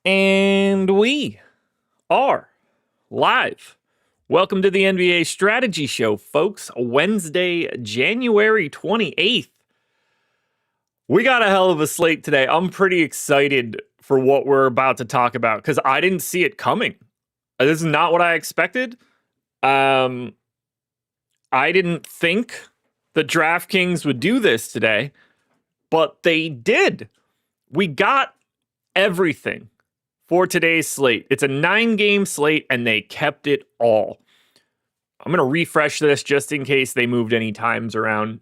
And we are live. Welcome to the NBA Strategy Show, folks. Wednesday, January 28th. We got a hell of a slate today. I'm pretty excited for what we're about to talk about because I didn't see it coming. This is not what I expected. I didn't think the DraftKings would do this today, but they did. We got everything for today's slate. It's a 9-game slate, and they kept it all. I'm going to refresh this just in case they moved any times around,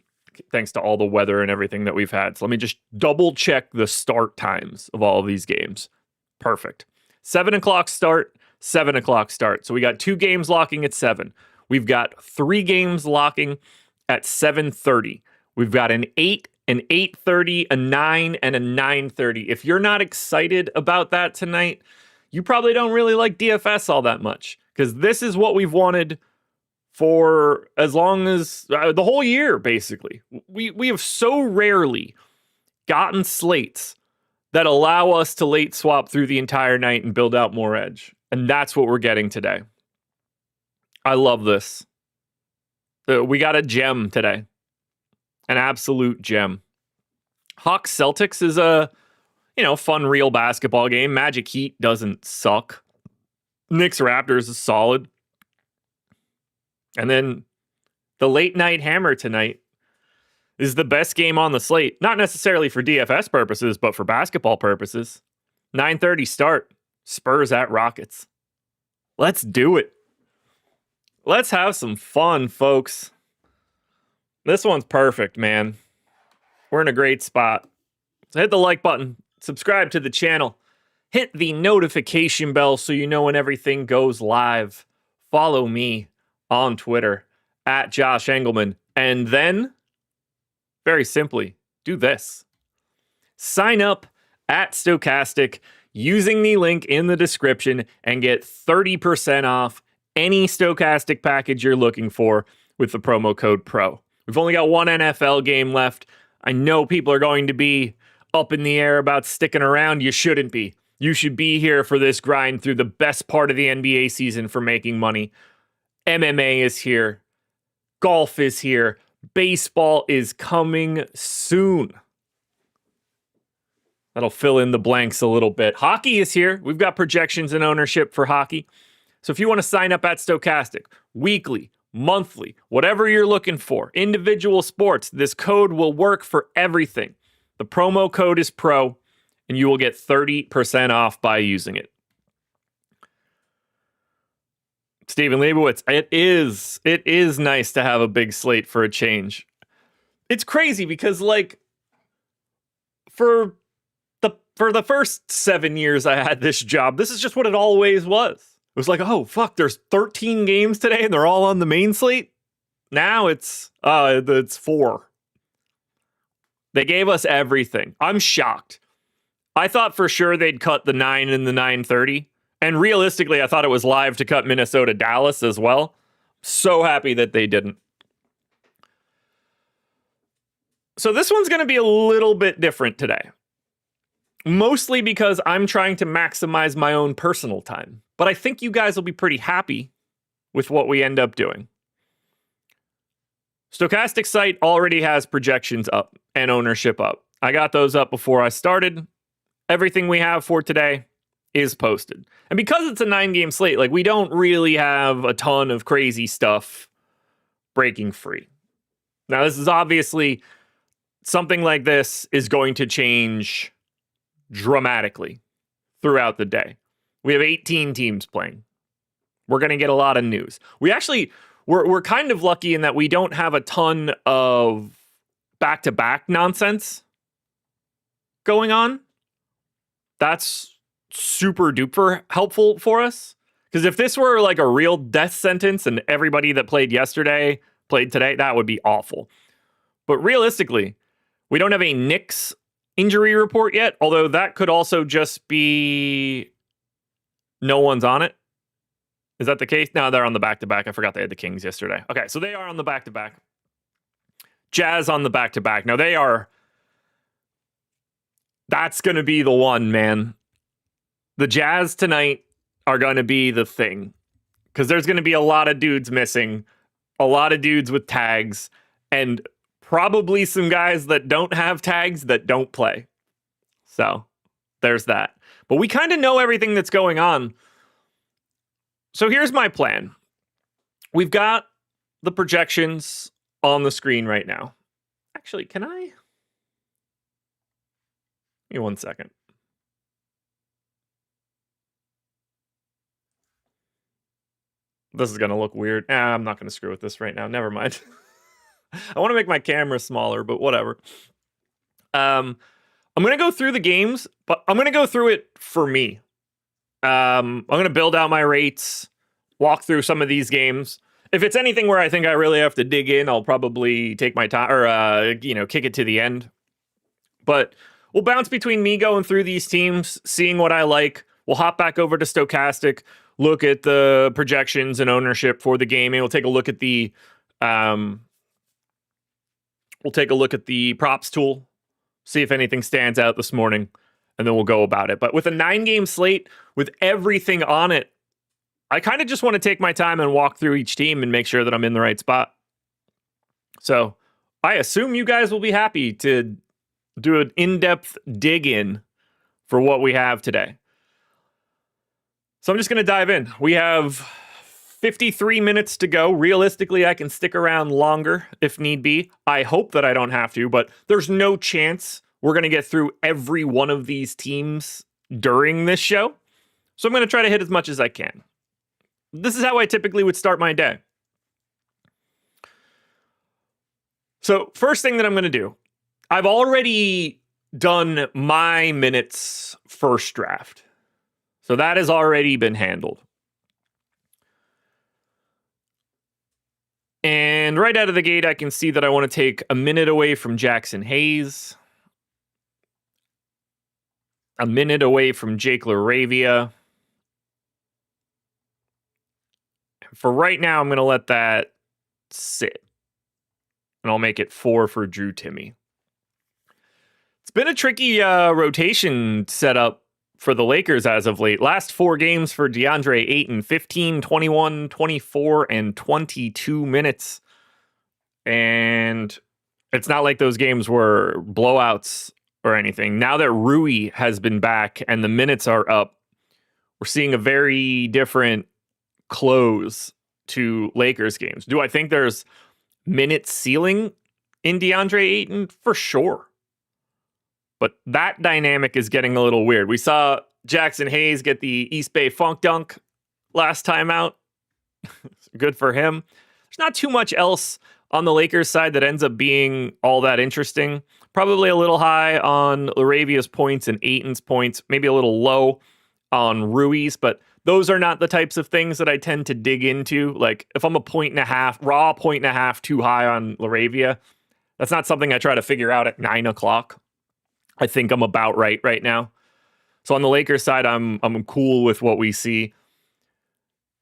thanks to all the weather and everything that we've had. So let me just double check the start times of all of these games. Perfect. 7 o'clock start, 7 o'clock start. So we got 2 games locking at 7. We've got 3 games locking at 7:30. We've got an 8, an 8:30, a 9, and a 9:30. If you're not excited about that tonight, you probably don't really like DFS all that much, because this is what we've wanted for as long as the whole year, basically. We have so rarely gotten slates that allow us to late swap through the entire night and build out more edge. And that's what we're getting today. I love this. We got a gem today. An absolute gem. Hawks Celtics is a, fun real basketball game. Magic Heat doesn't suck. Knicks Raptors is solid. And then the late night hammer tonight is the best game on the slate. Not necessarily for DFS purposes, but for basketball purposes. 9:30 start. Spurs at Rockets. Let's do it. Let's have some fun, folks. This one's perfect, man. We're in a great spot. So hit the like button, subscribe to the channel, hit the notification bell so you know when everything goes live. Follow me on Twitter at Josh Engleman. And then, very simply, do this. Sign up at Stokastic using the link in the description and get 30% off any Stokastic package you're looking for with the promo code PRO. We've only got one NFL game left. I know people are going to be up in the air about sticking around. You shouldn't be. You should be here for this grind through the best part of the NBA season for making money. MMA is here. Golf is here. Baseball is coming soon. That'll fill in the blanks a little bit. Hockey is here. We've got projections and ownership for hockey. So if you want to sign up at Stokastic, weekly, monthly, whatever you're looking for, individual sports, this code will work for everything. The promo code is PRO, and you will get 30% off by using it. Stephen Leibowitz, it is nice to have a big slate for a change. It's crazy because, for the first 7 years I had this job, this is just what it always was. It was like, oh, fuck, there's 13 games today and they're all on the main slate? Now it's 4. They gave us everything. I'm shocked. I thought for sure they'd cut the 9 and the 9:30. And realistically, I thought it was live to cut Minnesota-Dallas as well. So happy that they didn't. So this one's going to be a little bit different today. Mostly because I'm trying to maximize my own personal time. But I think you guys will be pretty happy with what we end up doing. Stokastic site already has projections up and ownership up. I got those up before I started. Everything we have for today is posted. And because it's a 9-game slate, we don't really have a ton of crazy stuff breaking free. Now, this is obviously something like this is going to change dramatically throughout the day. We have 18 teams playing. We're going to get a lot of news. We're kind of lucky in that we don't have a ton of back-to-back nonsense going on. That's super duper helpful for us. Because if this were a real death sentence and everybody that played yesterday played today, that would be awful. But realistically, we don't have a Knicks injury report yet, although that could also just be no one's on it. Is that the case? No, they're on the back-to-back. I forgot they had the Kings yesterday. Okay, so they are on the back-to-back. Jazz on the back-to-back. Now they are... That's going to be the one, man. The Jazz tonight are going to be the thing because there's going to be a lot of dudes missing, a lot of dudes with tags, and probably some guys that don't have tags that don't play. So there's that. But we kind of know everything that's going on. So here's my plan. We've got the projections on the screen right now. Actually, can I? Give me 1 second. This is going to look weird. I'm not going to screw with this right now. Never mind. I want to make my camera smaller, but whatever. I'm going to go through the games, but I'm going to go through it for me. I'm going to build out my rates, walk through some of these games. If it's anything where I think I really have to dig in, I'll probably take my time or, kick it to the end. But we'll bounce between me going through these teams, seeing what I like. We'll hop back over to Stokastic, look at the projections and ownership for the game, and we'll take a look at the props tool, see if anything stands out this morning, and then we'll go about it. But with a 9-game slate, with everything on it, I kind of just want to take my time and walk through each team and make sure that I'm in the right spot. So I assume you guys will be happy to do an in-depth dig in for what we have today. So I'm just going to dive in. We have 53 minutes to go. Realistically, I can stick around longer if need be. I hope that I don't have to, but there's no chance we're going to get through every one of these teams during this show. So I'm going to try to hit as much as I can. This is how I typically would start my day. So first thing that I'm going to do, I've already done my minutes first draft. So that has already been handled. And right out of the gate, I can see that I want to take a minute away from Jackson Hayes, a minute away from Jake LaRavia. For right now, I'm going to let that sit. And I'll make it 4 for Drew Timme. It's been a tricky rotation setup for the Lakers as of late. Last 4 games for DeAndre Ayton, 15, 21, 24, and 22 minutes. And it's not like those games were blowouts or anything. Now that Rui has been back and the minutes are up, we're seeing a very different close to Lakers games. Do I think there's minute ceiling in DeAndre Ayton? For sure. But that dynamic is getting a little weird. We saw Jackson Hayes get the East Bay Funk Dunk last time out. Good for him. There's not too much else on the Lakers side that ends up being all that interesting. Probably a little high on LaRavia's points and Ayton's points. Maybe a little low on Rui's, but those are not the types of things that I tend to dig into. Like if I'm a 1.5, raw 1.5 too high on LaRavia, that's not something I try to figure out at 9 o'clock. I think I'm about right now. So on the Lakers side, I'm cool with what we see.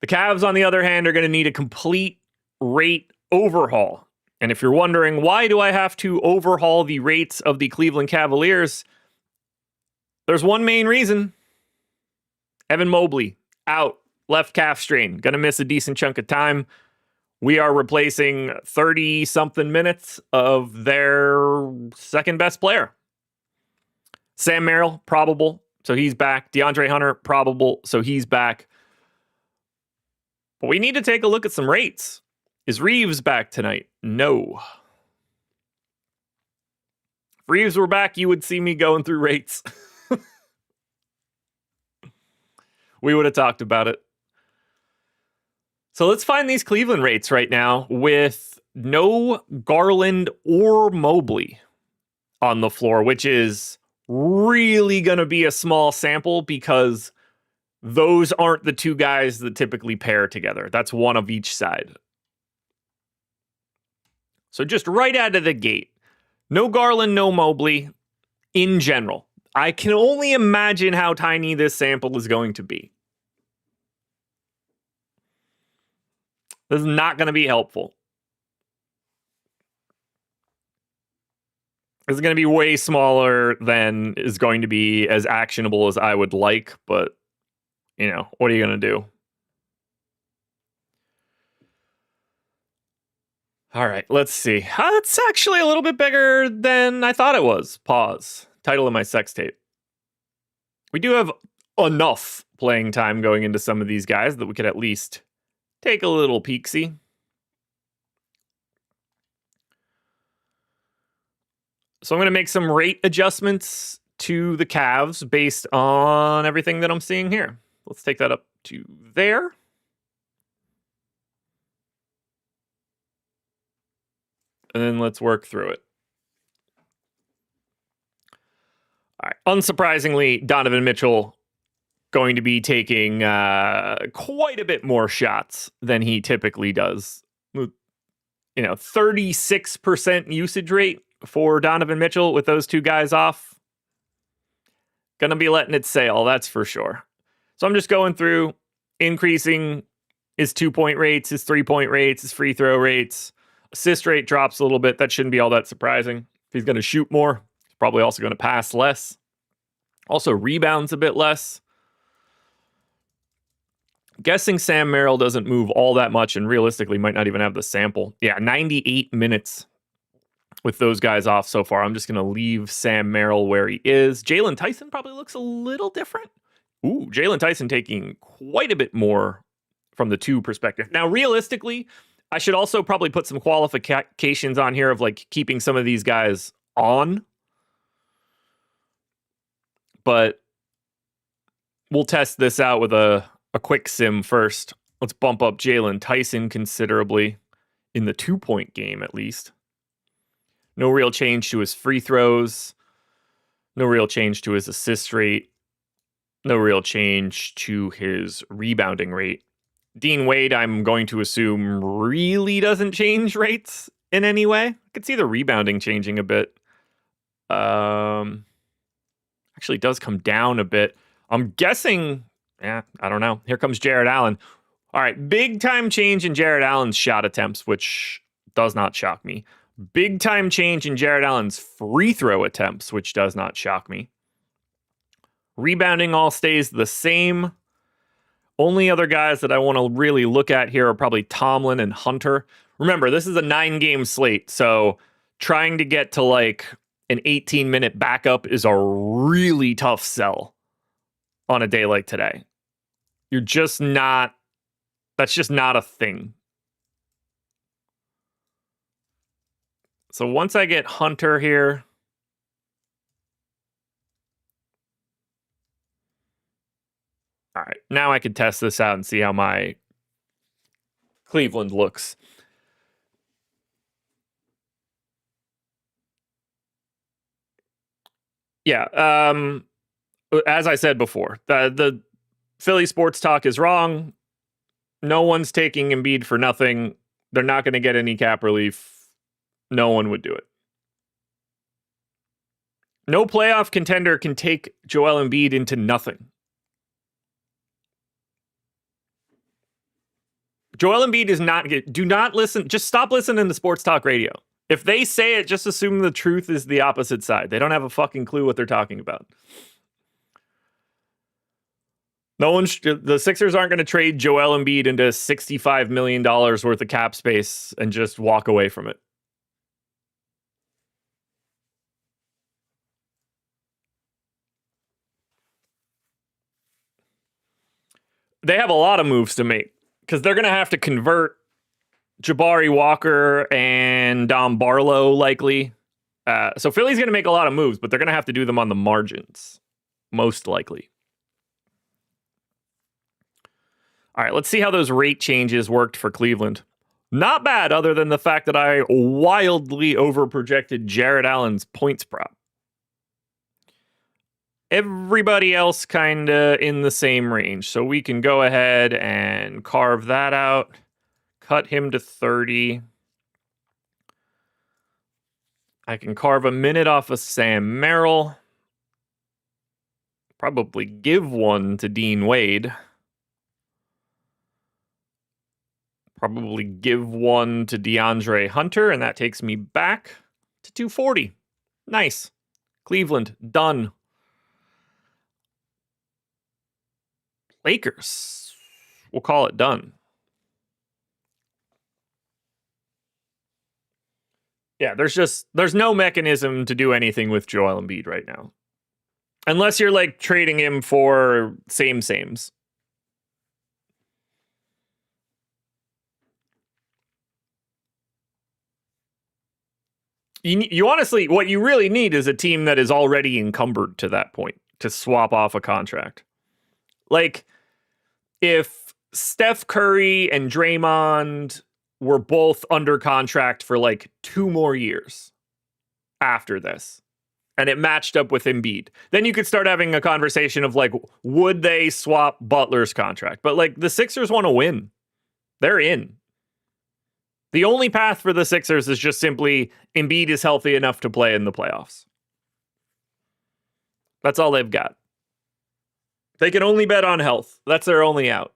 The Cavs, on the other hand, are going to need a complete rate overhaul. And if you're wondering, why do I have to overhaul the rates of the Cleveland Cavaliers? There's one main reason. Evan Mobley, out, left calf strain, going to miss a decent chunk of time. We are replacing 30-something minutes of their second best player. Sam Merrill, probable, so he's back. DeAndre Hunter, probable, so he's back. But we need to take a look at some rates. Is Reeves back tonight? No. If Reeves were back, you would see me going through rates. We would have talked about it. So let's find these Cleveland rates right now with no Garland or Mobley on the floor, which is really going to be a small sample because those aren't the two guys that typically pair together. That's one of each side. So just right out of the gate, no Garland, no Mobley in general. I can only imagine how tiny this sample is going to be. This is not going to be helpful. It's going to be way smaller than is going to be as actionable as I would like, but what are you going to do? All right, let's see. It's actually a little bit bigger than I thought it was. Pause. Title of my sex tape. We do have enough playing time going into some of these guys that we could at least take a little peek-see. So I'm going to make some rate adjustments to the Cavs based on everything that I'm seeing here. Let's take that up to there. And then let's work through it. All right. Unsurprisingly, Donovan Mitchell going to be taking quite a bit more shots than he typically does. 36% usage rate for Donovan Mitchell with those two guys off. Gonna be letting it sail, that's for sure. So I'm just going through, increasing his 2-point rates, his 3-point rates, his free throw rates. Assist rate drops a little bit. That shouldn't be all that surprising. If he's going to shoot more, he's probably also going to pass less. Also rebounds a bit less. Guessing Sam Merrill doesn't move all that much and realistically might not even have the sample. Yeah, 98 minutes with those guys off so far. I'm just going to leave Sam Merrill where he is. Jalen Tyson probably looks a little different. Ooh, Jalen Tyson taking quite a bit more from the 2 perspective. Now, realistically, I should also probably put some qualifications on here of like keeping some of these guys on. But we'll test this out with a quick sim first. Let's bump up Jalen Tyson considerably in the 2-point game, at least. No real change to his free throws. No real change to his assist rate. No real change to his rebounding rate. Dean Wade, I'm going to assume, really doesn't change rates in any way. I could see the rebounding changing a bit. Actually does come down a bit. I'm guessing, I don't know. Here comes Jared Allen. All right, big time change in Jared Allen's shot attempts, which does not shock me. Big time change in Jared Allen's free throw attempts, which does not shock me. Rebounding all stays the same. Only other guys that I want to really look at here are probably Tomlin and Hunter. Remember, this is a 9-game slate, so trying to get to like an 18-minute backup is a really tough sell on a day like today. That's just not a thing. So once I get Hunter here, all right, now I can test this out and see how my Cleveland looks. Yeah, as I said before, the Philly sports talk is wrong. No one's taking Embiid for nothing. They're not going to get any cap relief. No one would do it. No playoff contender can take Joel Embiid into nothing. Joel Embiid is not. Do not listen. Just stop listening to sports talk radio. If they say it, just assume the truth is the opposite side. They don't have a fucking clue what they're talking about. The Sixers aren't going to trade Joel Embiid into $65 million worth of cap space and just walk away from it. They have a lot of moves to make because they're going to have to convert Jabari Walker and Dom Barlow likely. So Philly's going to make a lot of moves, but they're going to have to do them on the margins, most likely. All right, let's see how those rate changes worked for Cleveland. Not bad, other than the fact that I wildly overprojected Jared Allen's points prop. Everybody else kind of in the same range. So we can go ahead and carve that out. Cut him to 30. I can carve a minute off of Sam Merrill. Probably give one to Dean Wade. Probably give one to DeAndre Hunter, and that takes me back to 240. Nice. Cleveland, done. Lakers. We'll call it done. Yeah, there's no mechanism to do anything with Joel Embiid right now. Unless you're like trading him for sames. You honestly, what you really need is a team that is already encumbered to that point to swap off a contract. Like, if Steph Curry and Draymond were both under contract for like 2 more years after this, and it matched up with Embiid, then you could start having a conversation of like, would they swap Butler's contract? But like, the Sixers want to win. They're in. The only path for the Sixers is just simply Embiid is healthy enough to play in the playoffs. That's all they've got. They can only bet on health. That's their only out.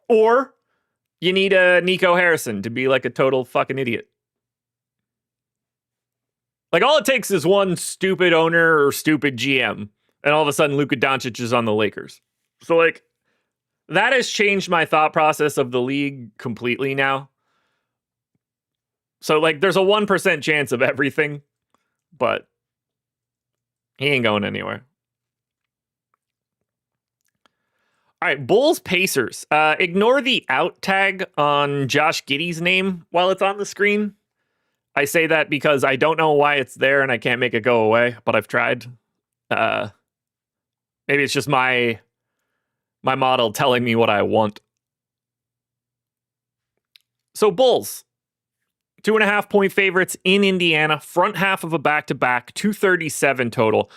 Or you need a Nico Harrison to be like a total fucking idiot. Like, all it takes is one stupid owner or stupid GM, and all of a sudden Luka Doncic is on the Lakers. So, like, that has changed my thought process of the league completely now. So, like, there's a 1% chance of everything, but he ain't going anywhere. All right, Bulls Pacers. Ignore the out tag on Josh Giddey's name while it's on the screen. I say that because I don't know why it's there and I can't make it go away, but I've tried. Maybe it's just my model telling me what I want. So Bulls, 2.5 point favorites in Indiana, front half of a back-to-back, 237 total.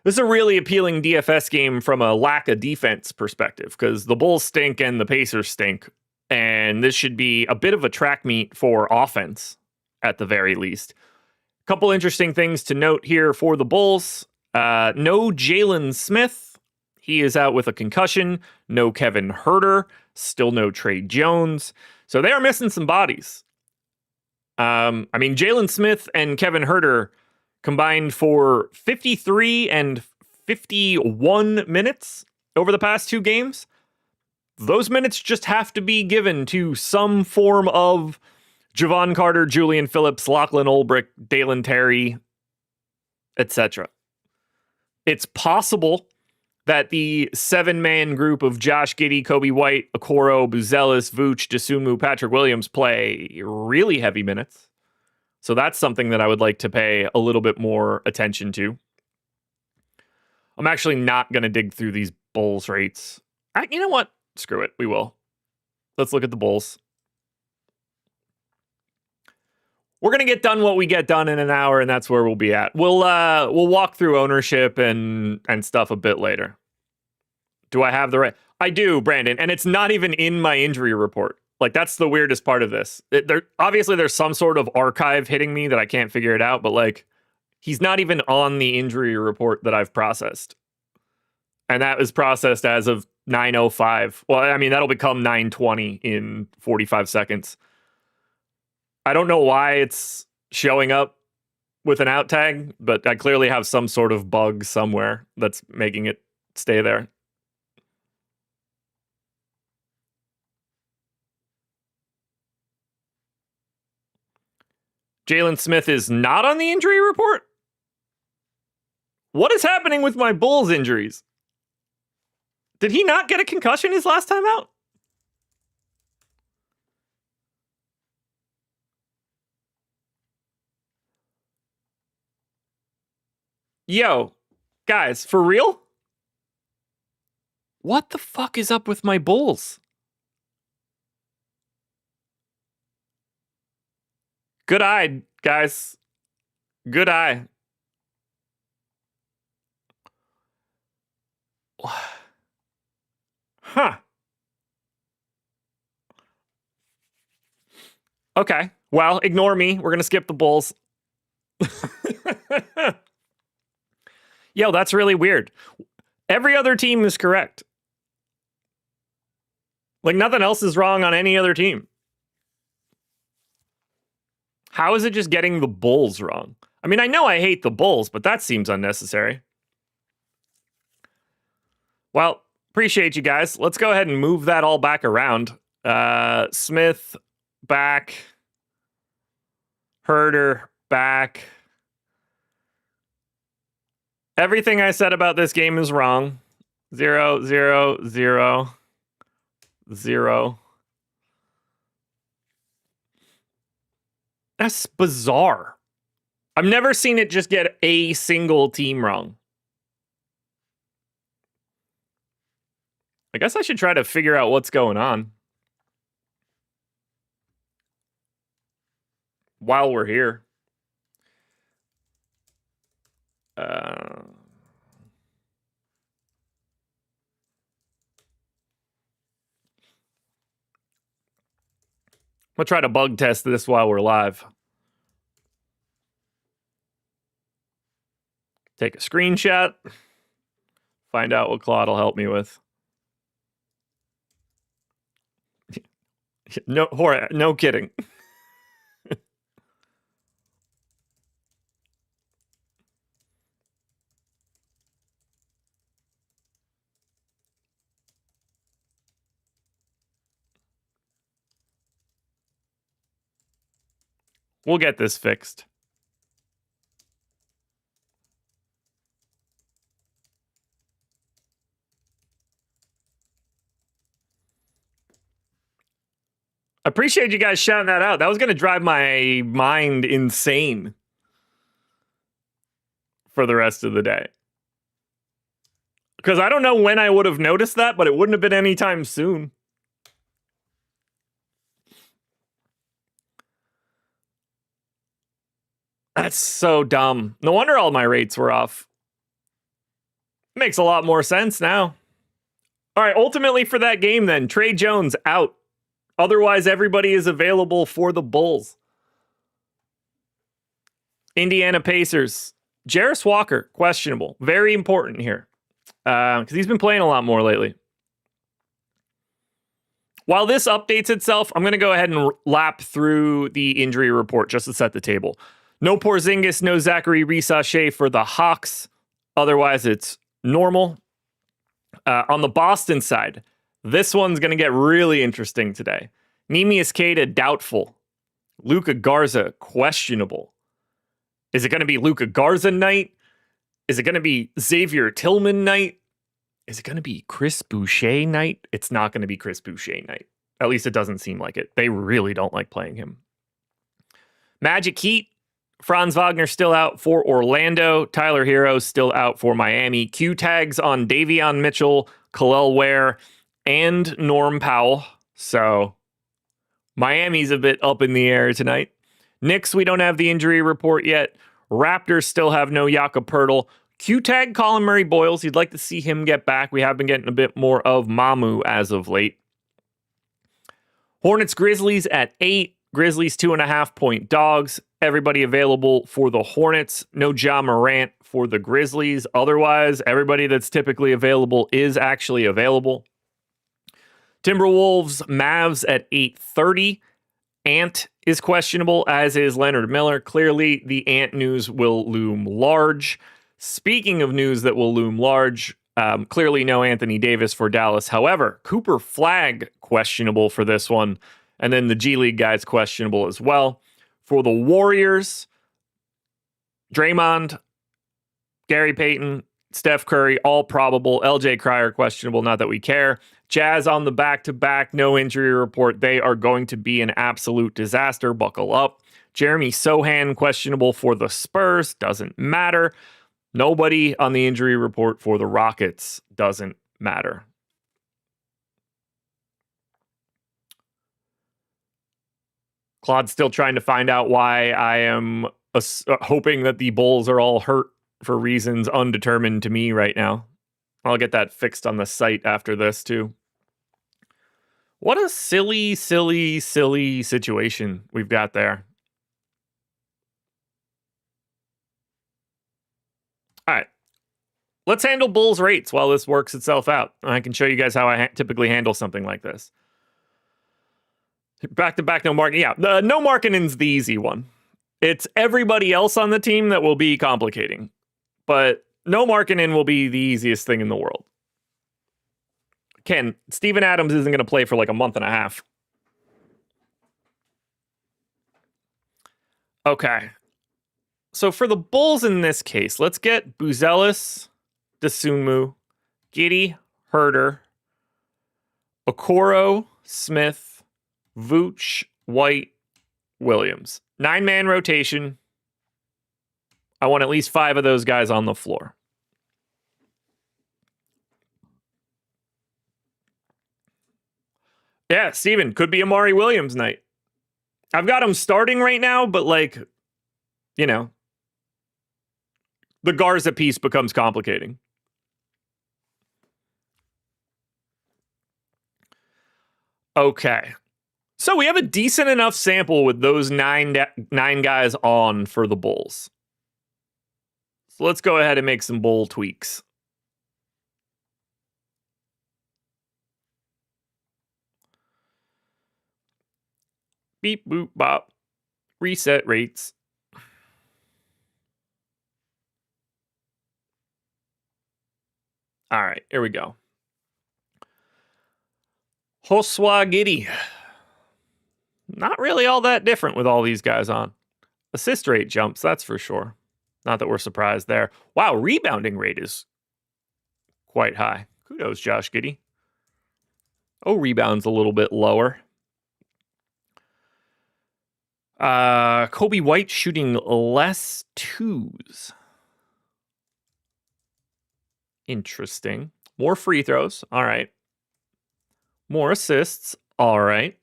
This is a really appealing DFS game from a lack of defense perspective because the Bulls stink and the Pacers stink. And this should be a bit of a track meet for offense at the very least. A couple interesting things to note here for the Bulls. No Jalen Smith. He is out with a concussion. No Kevin Huerter. Still no Trey Jones. So they are missing some bodies. Jalen Smith and Kevin Huerter combined for 53 and 51 minutes over the past 2 games. Those minutes just have to be given to some form of Javon Carter, Julian Phillips, Lachlan Olbrich, Dalen Terry, etc. It's possible that the 7-man group of Josh Giddey, Kobe White, Okoro, Buzelis, Vooch, Dosunmu, Patrick Williams play really heavy minutes. So that's something that I would like to pay a little bit more attention to. I'm actually not going to dig through these Bulls rates. You know what? Screw it. We will. Let's look at the Bulls. We're going to get done what we get done in an hour, and that's where we'll be at. We'll walk through ownership and stuff a bit later. Do I have the right? I do, Brandon, and it's not even in my injury report. Like, that's the weirdest part of this. Obviously, there's some sort of archive hitting me that I can't figure it out, but like, he's not even on the injury report that I've processed. And that was processed as of 9:05. Well, I mean, that'll become 9:20 in 45 seconds. I don't know why it's showing up with an out tag, but I clearly have some sort of bug somewhere that's making it stay there. Jalen Smith is not on the injury report? What is happening with my Bulls injuries? Did he not get a concussion his last time out? Yo, guys, for real? What the fuck is up with my Bulls? Good eye, guys. Good eye. Huh. Okay. Well, ignore me. We're going to skip the Bulls. Yo, that's really weird. Every other team is correct. Like, nothing else is wrong on any other team. How is it just getting the Bulls wrong? I mean, I know I hate the Bulls, but that seems unnecessary. Well, Appreciate you guys. Let's go ahead and move that all back around. Smith back. Herder back. Everything I said about this game is wrong. 0, 0, 0, 0. That's bizarre. I've never seen it just get a single team wrong. I guess I should try to figure out what's going on while we're here. I'm gonna try to bug test this while we're live. Take a screenshot. Find out what Claude will help me with. No kidding. We'll get this fixed. I appreciate you guys shouting that out. That was going to drive my mind insane for the rest of the day. Because I don't know when I would have noticed that, but it wouldn't have been anytime soon. That's so dumb. No wonder all my rates were off. Makes a lot more sense now. All right, ultimately for that game then, Trey Jones out. Otherwise, everybody is available for the Bulls. Indiana Pacers. Jarris Walker, questionable. Very important here. Because he's been playing a lot more lately. While this updates itself, I'm going to go ahead and lap through the injury report just to set the table. No Porzingis, no Zachary Risachet for the Hawks. Otherwise, it's normal. On the Boston side, this one's going to get really interesting today. Neemias Queta, doubtful. Luka Garza, questionable. Is it going to be Luka Garza night? Is it going to be Xavier Tillman night? Is it going to be Chris Boucher night? It's not going to be Chris Boucher night. At least it doesn't seem like it. They really don't like playing him. Magic Heat. Franz Wagner still out for Orlando. Tyler Hero still out for Miami. Q tags on Davion Mitchell, Khalil Ware, and Norm Powell. So Miami's a bit up in the air tonight. Knicks, we don't have the injury report yet. Raptors still have no Jakob Poeltl. Q tag Colin Murray Boyles. You'd like to see him get back. We have been getting a bit more of Mamu as of late. Hornets Grizzlies at 8. Grizzlies 2.5-point dogs. Everybody available for the Hornets. No Ja Morant for the Grizzlies. Otherwise, everybody that's typically available is actually available. Timberwolves Mavs at 8:30. Ant is questionable, as is Leonard Miller. Clearly, the Ant news will loom large. Speaking of news that will loom large, clearly no Anthony Davis for Dallas. However, Cooper Flagg questionable for this one. And then the G League guys questionable as well. For the Warriors, Draymond, Gary Payton, Steph Curry, all probable. LJ Cryer questionable, not that we care. Jazz on the back-to-back, no injury report. They are going to be an absolute disaster. Buckle up. Jeremy Sohan questionable for the Spurs. Doesn't matter. Nobody on the injury report for the Rockets. Doesn't matter. Claude's still trying to find out why I am hoping that the Bulls are all hurt for reasons undetermined to me right now. I'll get that fixed on the site after this, too. What a silly, silly, silly situation we've got there. All right. Let's handle Bulls rates while this works itself out. I can show you guys how I typically handle something like this. Back-to-back, no marking. Yeah, no marking's the easy one. It's everybody else on the team that will be complicating. But no marking will be the easiest thing in the world. Ken, Steven Adams isn't going to play for like a month and a half. Okay. So for the Bulls in this case, let's get Buzelis, Dosunmu, Giddey, Herter, Okoro, Smith, Vooch, White, Williams. 9-man rotation. I want at least 5 of those guys on the floor. Yeah, Steven, could be Amari Williams night. I've got him starting right now, but like, you know, the Garza piece becomes complicating. Okay. So we have a decent enough sample with those nine guys on for the Bulls. So let's go ahead and make some Bull tweaks. Beep, boop, bop. Reset rates. All right, here we go. Joshua Giddey. Not really all that different with all these guys on. Assist rate jumps, that's for sure. Not that we're surprised there. Wow, rebounding rate is quite high. Kudos, Josh Giddey. Oh, rebounds a little bit lower. Kobe White shooting less twos. Interesting. More free throws. All right. More assists. All right.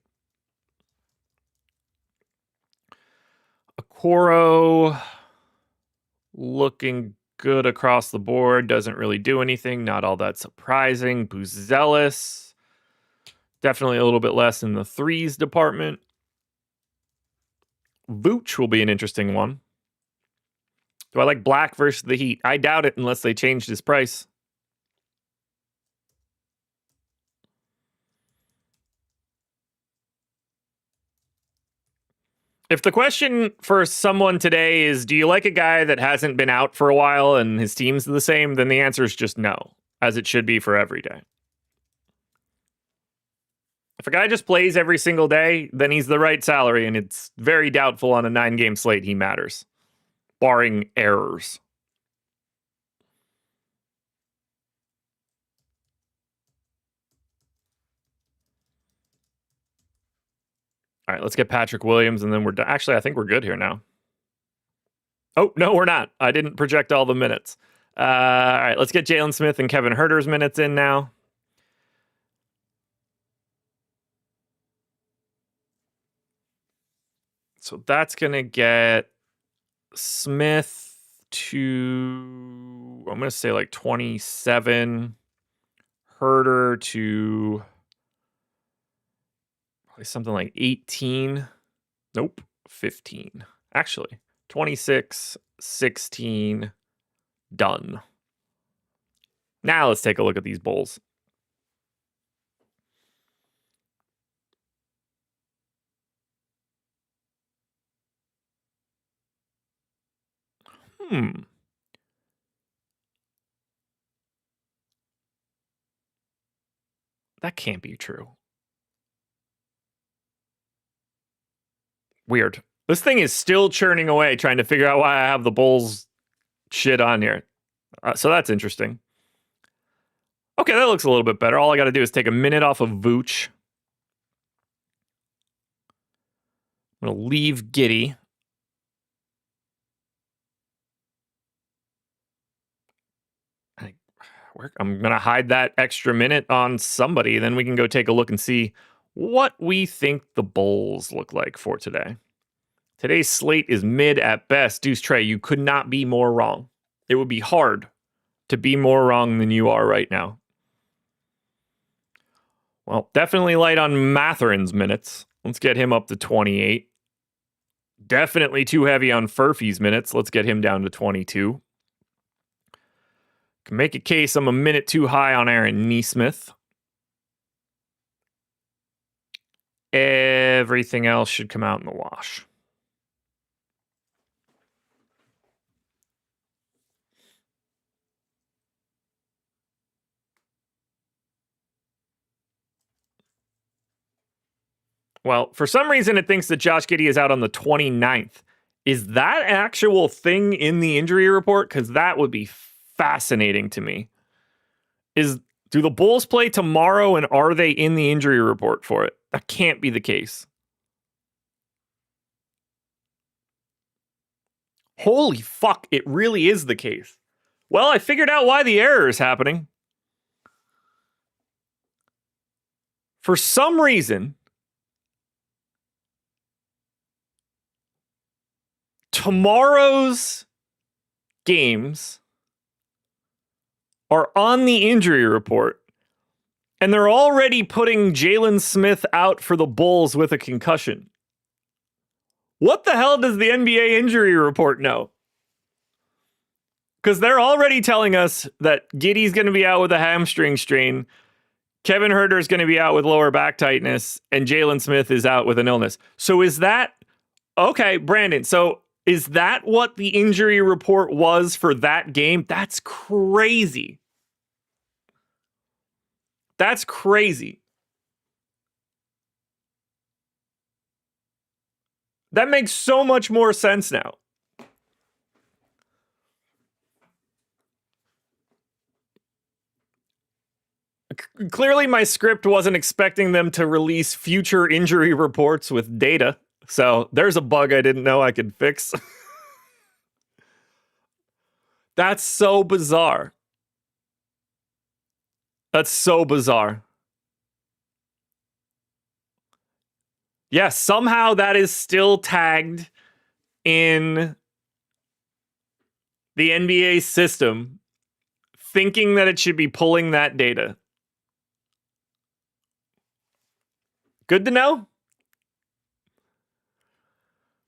Okoro looking good across the board. Doesn't really do anything. Not all that surprising. Buzelis. Definitely a little bit less in the threes department. Vooch will be an interesting one. Do I like Black versus the Heat? I doubt it unless they changed his price. If the question for someone today is, do you like a guy that hasn't been out for a while and his team's the same, then the answer is just no, as it should be for every day. If a guy just plays every single day, then he's the right salary, and it's very doubtful on a 9-game slate he matters, barring errors. All right, let's get Patrick Williams, and then we're done. Actually, I think we're good here now. Oh, no, we're not. I didn't project all the minutes. All right, let's get Jalen Smith and Kevin Huerter's minutes in now. So that's going to get Smith to, I'm going to say like 27. Huerter to probably something like 18. Nope, 15. Actually, 26, 16, done. Now let's take a look at these Bulls. That can't be true. Weird. This thing is still churning away, trying to figure out why I have the Bulls shit on here. So that's interesting. Okay, that looks a little bit better. All I got to do is take a minute off of Vooch. I'm going to leave Giddey. I'm going to hide that extra minute on somebody. Then we can go take a look and see what we think the Bulls look like for today. Today's slate is mid at best. Deuce Trey, you could not be more wrong. It would be hard to be more wrong than you are right now. Well, definitely light on Matherin's minutes. Let's get him up to 28. Definitely too heavy on Furphy's minutes. Let's get him down to 22. Can make a case I'm a minute too high on Aaron Nesmith. Everything else should come out in the wash. Well, for some reason, it thinks that Josh Giddey is out on the 29th. Is that actual thing in the injury report? Because that would be fascinating to me. Do the Bulls play tomorrow, and are they in the injury report for it? That can't be the case. Holy fuck, it really is the case. Well, I figured out why the error is happening. For some reason, tomorrow's games are on the injury report, and they're already putting Jalen Smith out for the Bulls with a concussion. What the hell does the NBA injury report know? Because they're already telling us that Giddey's going to be out with a hamstring strain, Kevin Huerter is going to be out with lower back tightness, and Jalen Smith is out with an illness. So is that... Okay, Brandon, so is that what the injury report was for that game? That's crazy. That's crazy. That makes so much more sense now. Clearly, my script wasn't expecting them to release future injury reports with data. So there's a bug I didn't know I could fix. That's so bizarre. That's so bizarre. Yes, somehow that is still tagged in the NBA system, thinking that it should be pulling that data. Good to know.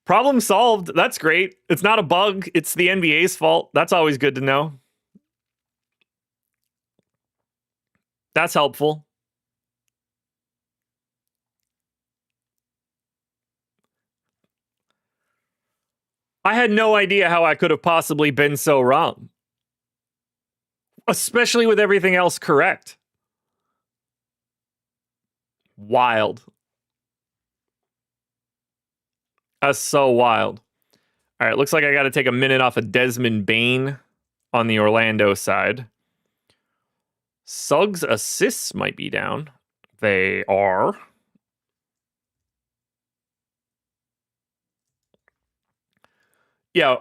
Problem solved. That's great. It's not a bug. It's the NBA's fault. That's always good to know. That's helpful. I had no idea how I could have possibly been so wrong. Especially with everything else correct. Wild. That's so wild. All right, looks like I got to take a minute off of Desmond Bane on the Orlando side. Suggs assists might be down. They are. Yeah,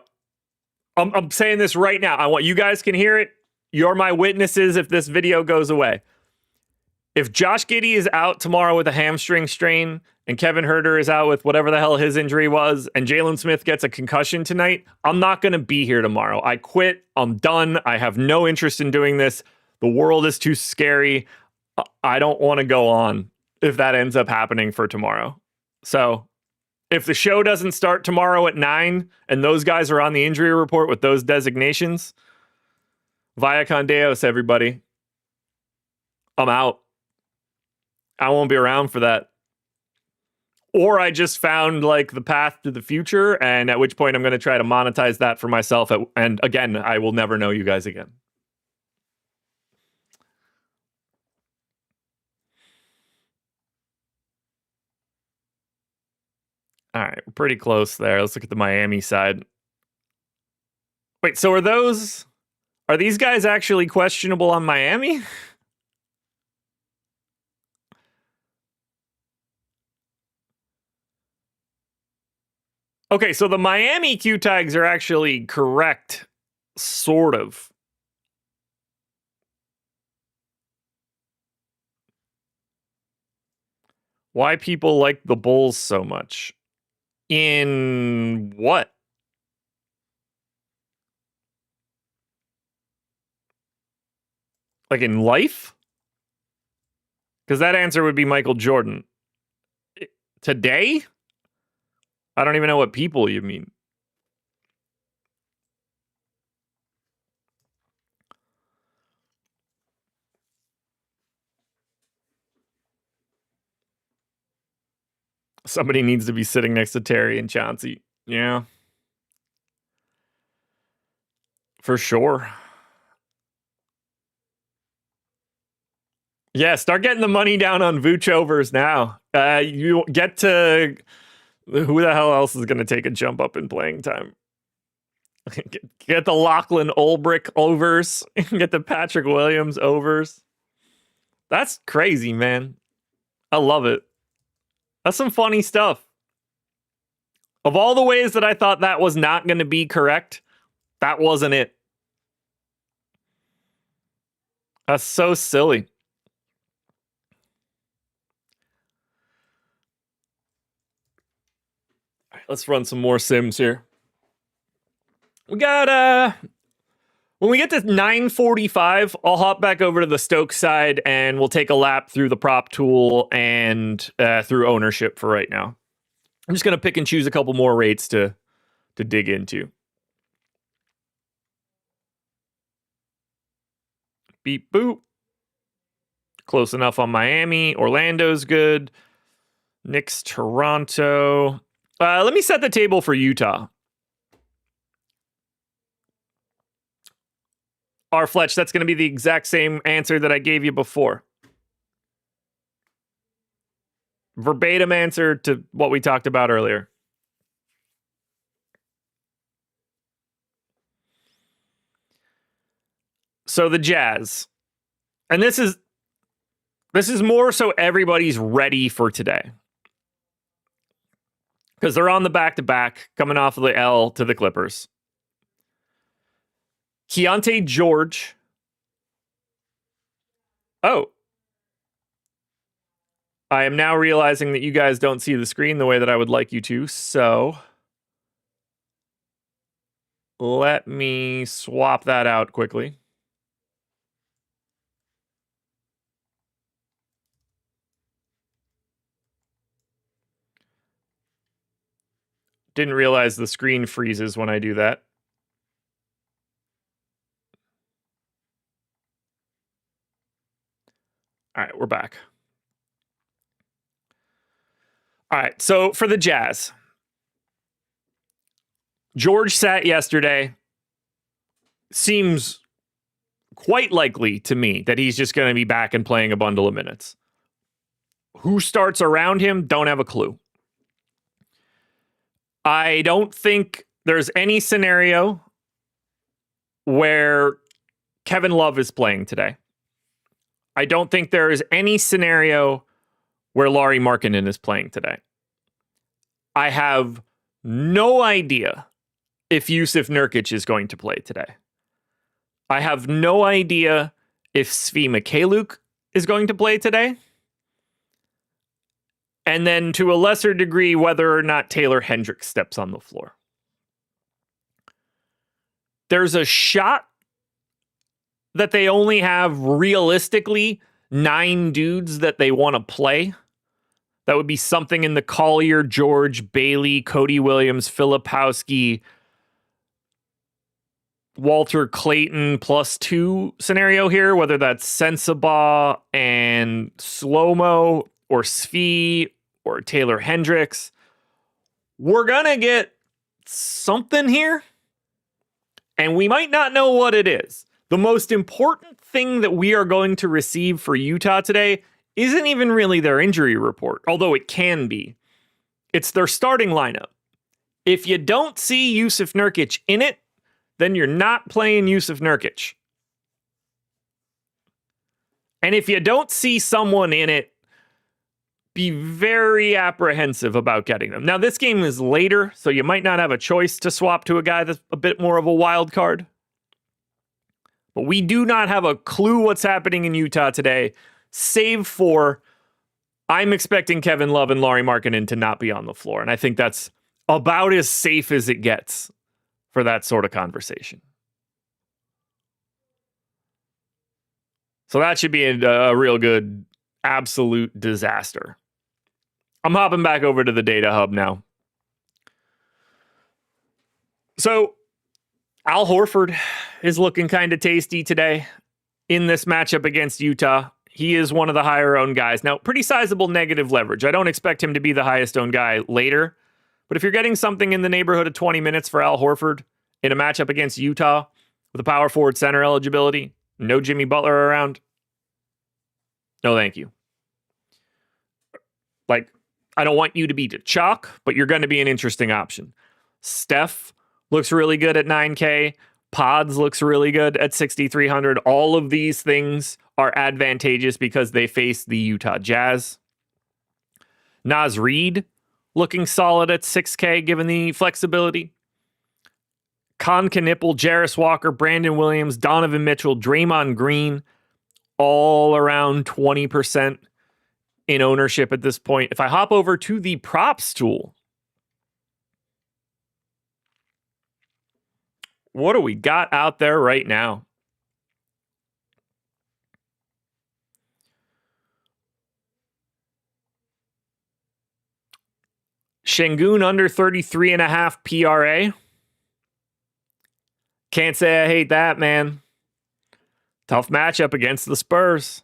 I'm saying this right now. I want you guys can hear it. You're my witnesses if this video goes away. If Josh Giddey is out tomorrow with a hamstring strain and Kevin Huerter is out with whatever the hell his injury was and Jalen Smith gets a concussion tonight, I'm not going to be here tomorrow. I quit. I'm done. I have no interest in doing this. The world is too scary. I don't want to go on if that ends up happening for tomorrow. So if the show doesn't start tomorrow at 9 and those guys are on the injury report with those designations, via con Deus, everybody. I'm out. I won't be around for that. Or I just found like the path to the future, and at which point I'm going to try to monetize that for myself. And again, I will never know you guys again. All right, we're pretty close there. Let's look at the Miami side. Wait, so are these guys actually questionable on Miami? Okay, so the Miami Q tags are actually correct, sort of. Why people like the Bulls so much? In what? Like in life? Because that answer would be Michael Jordan. Today? I don't even know what people you mean. Somebody needs to be sitting next to Terry and Chauncey. Yeah. For sure. Yeah, start getting the money down on Vooch overs now. You get to who the hell else is going to take a jump up in playing time? Get the Lachlan Ulbrich overs. Get the Patrick Williams overs. That's crazy, man. I love it. That's some funny stuff. Of all the ways that I thought that was not going to be correct, that wasn't it. That's so silly. All right, let's run some more sims here. We got when we get to 9:45, I'll hop back over to the Stoke side and we'll take a lap through the prop tool and through ownership for right now. I'm just going to pick and choose a couple more rates to dig into. Beep boop. Close enough on Miami. Orlando's good. Knicks, Toronto. Let me set the table for Utah. Fletch, that's going to be the exact same answer that I gave you before. Verbatim answer to what we talked about earlier. So the Jazz. And this is more so everybody's ready for today. Because they're on the back-to-back, coming off of the L to the Clippers. Keontae George. Oh. I am now realizing that you guys don't see the screen the way that I would like you to, so let me swap that out quickly. Didn't realize the screen freezes when I do that. All right, we're back. All right, so for the Jazz, George sat yesterday. Seems quite likely to me that he's just going to be back and playing a bundle of minutes. Who starts around him? Don't have a clue. I don't think there's any scenario where Kevin Love is playing today. I don't think there is any scenario where Lauri Markkanen is playing today. I have no idea if Yusuf Nurkic is going to play today. I have no idea if Svi Mikhailiuk is going to play today. And then to a lesser degree, whether or not Taylor Hendricks steps on the floor. There's a shot that they only have realistically 9 dudes that they want to play. That would be something in the Collier, George, Bailey, Cody Williams, Filipowski, Walter Clayton +2 scenario here, whether that's Sensabaugh and Slow-Mo or Svi or Taylor Hendricks. We're going to get something here, and we might not know what it is. The most important thing that we are going to receive for Utah today isn't even really their injury report, although it can be. It's their starting lineup. If you don't see Yusuf Nurkic in it, then you're not playing Yusuf Nurkic. And if you don't see someone in it, be very apprehensive about getting them. Now, this game is later, so you might not have a choice to swap to a guy that's a bit more of a wild card. But we do not have a clue what's happening in Utah today, save for I'm expecting Kevin Love and Lauri Markkanen to not be on the floor. And I think that's about as safe as it gets for that sort of conversation. So that should be a real good, absolute disaster. I'm hopping back over to the data hub now. So Al Horford is looking kind of tasty today in this matchup against Utah. He is one of the higher owned guys. Now, pretty sizable negative leverage. I don't expect him to be the highest owned guy later. But if you're getting something in the neighborhood of 20 minutes for Al Horford in a matchup against Utah with a power forward center eligibility, no Jimmy Butler around, No, thank you. Like, I don't want you to be the chalk, but you're going to be an interesting option. Steph looks really good at 9K. Pods looks really good at 6,300. All of these things are advantageous because they face the Utah Jazz. Naz Reid looking solid at 6K given the flexibility. Con Knipple, Jarris Walker, Brandon Williams, Donovan Mitchell, Draymond Green, all around 20% in ownership at this point. If I hop over to the props tool, what do we got out there right now? Şengün under 33.5 PRA. Can't say I hate that, man. Tough matchup against the Spurs.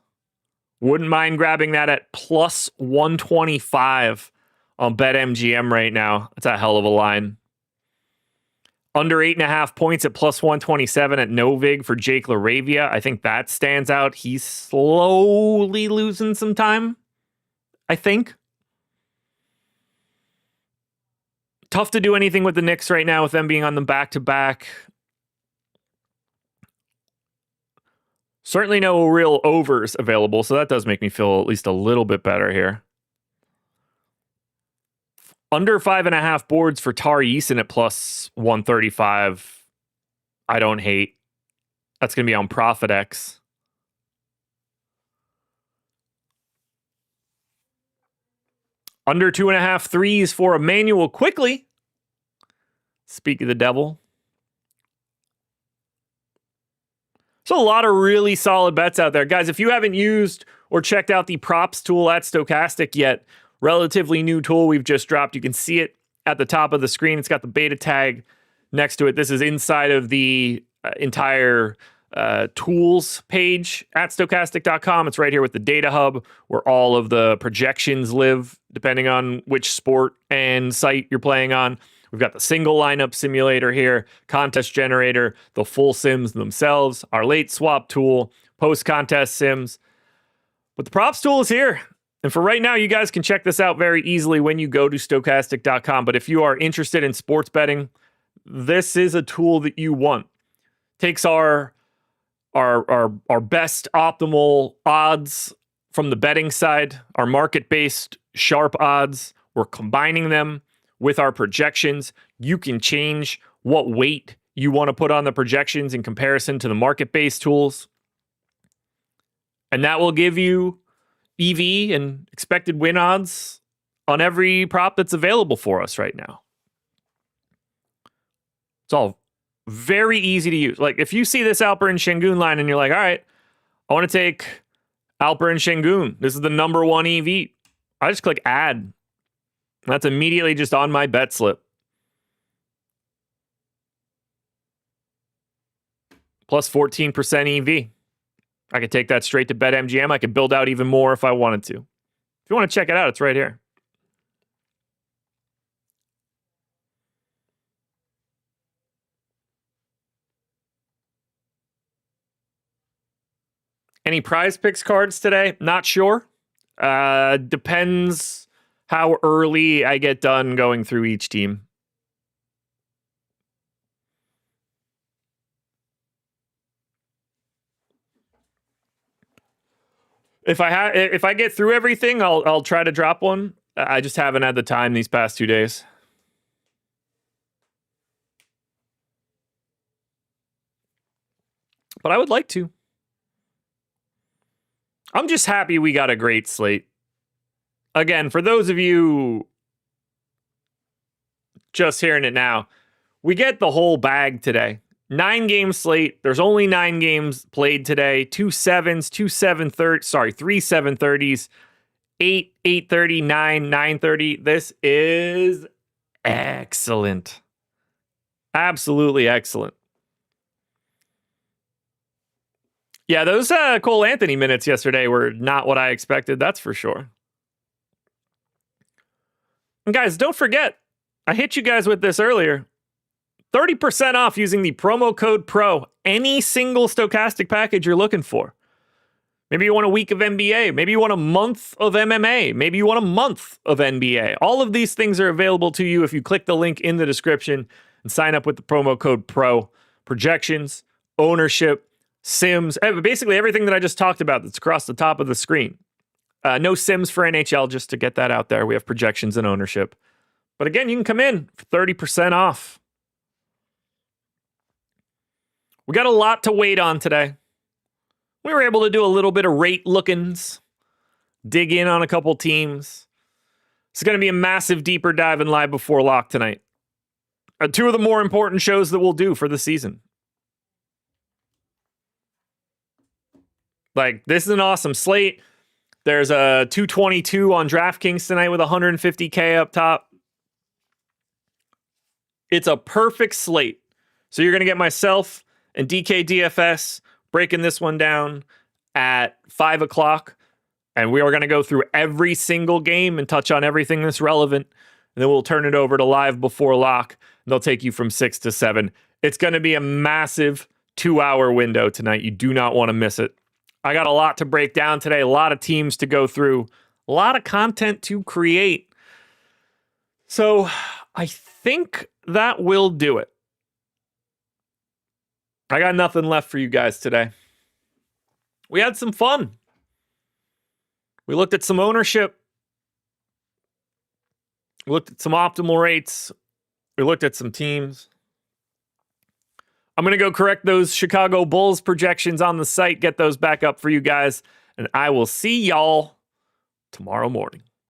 Wouldn't mind grabbing that at plus 125 on BetMGM right now. That's a hell of a line. Under 8.5 points at plus 127 at Novig for Jake LaRavia. I think that stands out. He's slowly losing some time, I think. Tough to do anything with the Knicks right now with them being on the back-to-back. Certainly no real overs available, so that does make me feel at least a little bit better here. Under 5.5 boards for Tari Eason at plus 135. I don't hate. That's going to be on ProfitX. Under 2.5 threes for Emmanuel Quickly. Speak of the devil. So a lot of really solid bets out there. Guys, if you haven't used or checked out the props tool at Stokastic yet, relatively new tool we've just dropped. You can see it at the top of the screen. It's got the beta tag next to it. This is inside of the entire tools page at stokastic.com. It's right here with the data hub where all of the projections live, depending on which sport and site you're playing on. We've got the single lineup simulator here, contest generator, the full sims themselves, our late swap tool, post-contest sims. But the props tool is here. And for right now, you guys can check this out very easily when you go to stokastic.com. But if you are interested in sports betting, this is a tool that you want. Takes our best optimal odds from the betting side, our market-based sharp odds. We're combining them with our projections. You can change what weight you want to put on the projections in comparison to the market-based tools. And that will give you EV and expected win odds on every prop that's available for us right now. It's all very easy to use. Like if you see this Alperen Şengün line and you're like, all right, I want to take Alperen Şengün. This is the number one EV. I just click add. That's immediately just on my bet slip. Plus 14% EV. I could take that straight to BetMGM. I could build out even more if I wanted to. If you want to check it out, it's right here. Any prize picks cards today? Not sure. Depends how early I get done going through each team. If I get through everything, I'll try to drop one. I just haven't had the time these past 2 days. But I would like to. I'm just happy we got a great slate. Again, for those of you just hearing it now, we get the whole bag today. 9-game slate. There's only 9 games played today. 2 7s, 2 7/30. Sorry, 3 7/30s, 8 8:30, 9 9:30. This is excellent. Absolutely excellent. Yeah, those Cole Anthony minutes yesterday were not what I expected. That's for sure. And guys, don't forget, I hit you guys with this earlier. 30% off using the promo code PRO. Any single Stokastic package you're looking for. Maybe you want a week of NBA. Maybe you want a month of MMA. Maybe you want a month of NBA. All of these things are available to you if you click the link in the description and sign up with the promo code PRO. Projections, ownership, Sims, basically everything that I just talked about that's across the top of the screen. No Sims for NHL, just to get that out there. We have projections and ownership. But again, you can come in for 30% off. We got a lot to wait on today. We were able to do a little bit of rate look-ins, dig in on a couple teams. It's going to be a massive deeper dive in Live Before Lock tonight. Two of the more important shows that we'll do for the season. Like, this is an awesome slate. There's a 222 on DraftKings tonight with 150K up top. It's a perfect slate. So you're going to get myself and DK DFS breaking this one down at 5 o'clock. And we are going to go through every single game and touch on everything that's relevant. And then we'll turn it over to Live Before Lock. And they'll take you from 6 to 7. It's going to be a massive 2-hour window tonight. You do not want to miss it. I got a lot to break down today. A lot of teams to go through. A lot of content to create. So I think that will do it. I got nothing left for you guys today. We had some fun. We looked at some ownership. We looked at some optimal rates. We looked at some teams. I'm going to go correct those Chicago Bulls projections on the site, get those back up for you guys, and I will see y'all tomorrow morning.